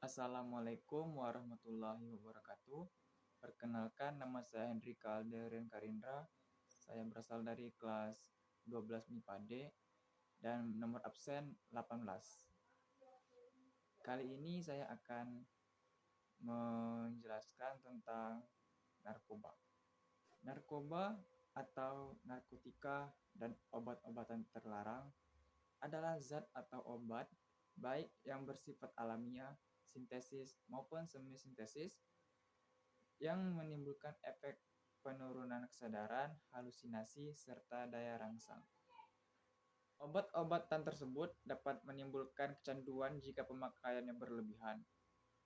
Assalamualaikum warahmatullahi wabarakatuh. Perkenalkan, nama saya Hendri Kalderen Karindra. Saya berasal dari kelas 12 MIPA D dan nomor absen 18. Kali ini saya akan menjelaskan tentang narkoba. Narkoba atau narkotika dan obat-obatan terlarang adalah zat atau obat baik yang bersifat alamiah, sintesis maupun semi-sintesis yang menimbulkan efek penurunan kesadaran, halusinasi, serta daya rangsang. Obat-obatan tersebut dapat menimbulkan kecanduan jika pemakaiannya berlebihan.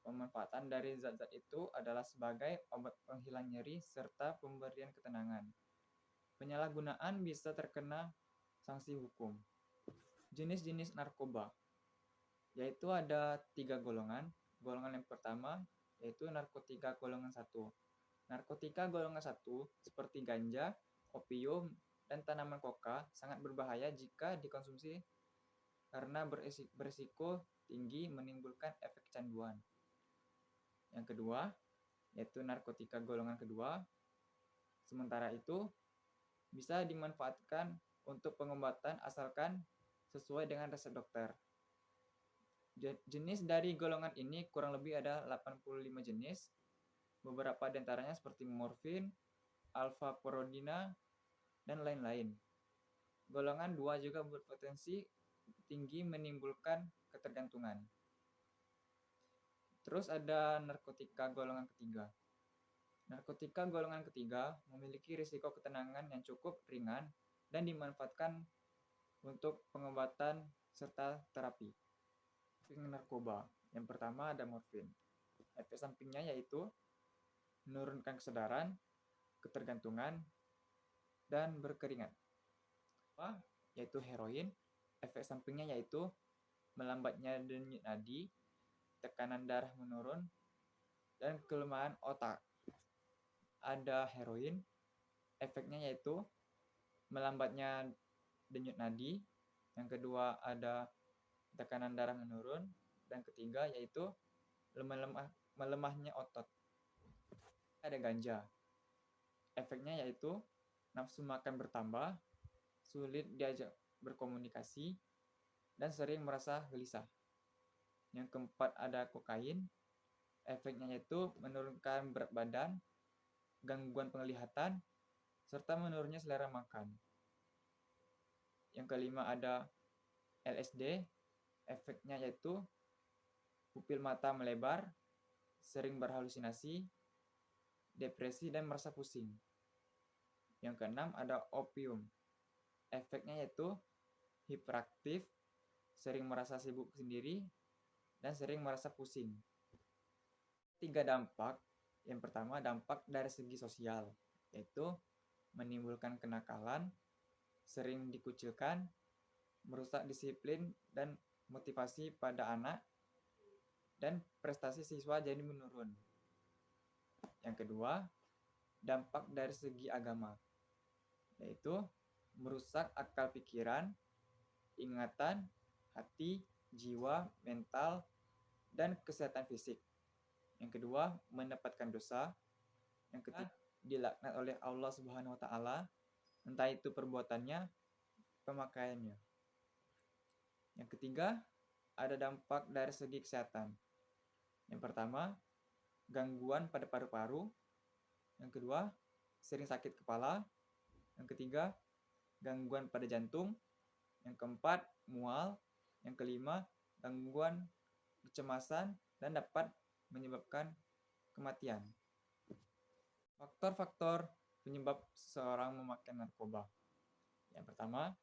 Pemanfaatan dari zat-zat itu adalah sebagai obat penghilang nyeri serta pemberian ketenangan. Penyalahgunaan bisa terkena sanksi hukum. Jenis-jenis narkoba, yaitu ada 3 golongan. Golongan yang pertama yaitu narkotika golongan 1. Narkotika golongan 1 seperti ganja, opium, dan tanaman koka sangat berbahaya jika dikonsumsi karena berisiko tinggi menimbulkan efek kecanduan. Yang kedua yaitu narkotika golongan kedua. Sementara itu bisa dimanfaatkan untuk pengobatan asalkan sesuai dengan resep dokter. Jenis dari golongan ini kurang lebih ada 85 jenis. Beberapa diantaranya seperti morfin, alfa-porodina, dan lain-lain. Golongan 2 juga berpotensi tinggi menimbulkan ketergantungan. Terus ada narkotika golongan ketiga. Narkotika golongan ketiga memiliki risiko ketenangan yang cukup ringan dan dimanfaatkan untuk pengobatan serta terapi. Narkoba. Yang pertama ada morfin. Efek sampingnya yaitu menurunkan kesadaran, ketergantungan, dan berkeringat. Yaitu heroin. Efek sampingnya yaitu melambatnya denyut nadi, tekanan darah menurun, dan kelemahan otak. Ada heroin. Efeknya yaitu melambatnya denyut nadi. Yang kedua ada tekanan darah menurun, dan ketiga yaitu melemahnya otot. Ada ganja. Efeknya yaitu nafsu makan bertambah, sulit diajak berkomunikasi, dan sering merasa gelisah. Yang keempat ada kokain. Efeknya yaitu menurunkan berat badan, gangguan penglihatan, serta menurunnya selera makan. Yang kelima ada LSD. Efeknya yaitu pupil mata melebar, sering berhalusinasi, depresi, dan merasa pusing. Yang keenam ada opium. Efeknya yaitu hiperaktif, sering merasa sibuk sendiri, dan sering merasa pusing. 3 dampak. Yang pertama dampak dari segi sosial, yaitu menimbulkan kenakalan, sering dikucilkan, merusak disiplin dan motivasi pada anak, dan prestasi siswa jadi menurun. Yang kedua, dampak dari segi agama, yaitu merusak akal pikiran, ingatan, hati, jiwa, mental, dan kesehatan fisik. Yang kedua, mendapatkan dosa. Yang ketiga, dilaknat oleh Allah Subhanahu wa taala, entah itu perbuatannya, pemakaiannya. Yang ketiga, ada dampak dari segi kesehatan. Yang pertama, gangguan pada paru-paru. Yang kedua, sering sakit kepala. Yang ketiga, gangguan pada jantung. Yang keempat, mual. Yang kelima, gangguan kecemasan dan dapat menyebabkan kematian. Faktor-faktor penyebab seseorang memakai narkoba. Yang pertama,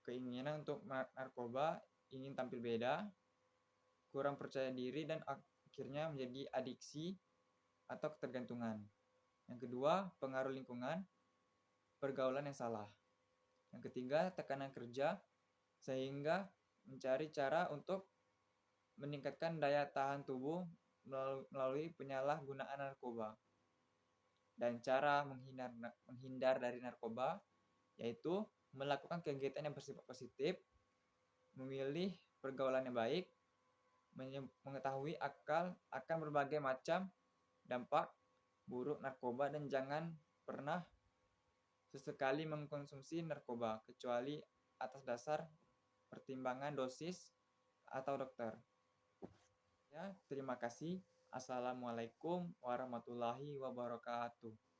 keinginan untuk narkoba, ingin tampil beda, kurang percaya diri, dan akhirnya menjadi adiksi atau ketergantungan. Yang kedua, pengaruh lingkungan, pergaulan yang salah. Yang ketiga, tekanan kerja, sehingga mencari cara untuk meningkatkan daya tahan tubuh melalui penyalahgunaan narkoba. Dan cara menghindar dari narkoba yaitu melakukan kegiatan yang bersifat positif, memilih pergaulan yang baik, mengetahui akan berbagai macam dampak buruk narkoba dan jangan pernah sesekali mengkonsumsi narkoba kecuali atas dasar pertimbangan dosis atau dokter. Ya, terima kasih. Assalamualaikum warahmatullahi wabarakatuh.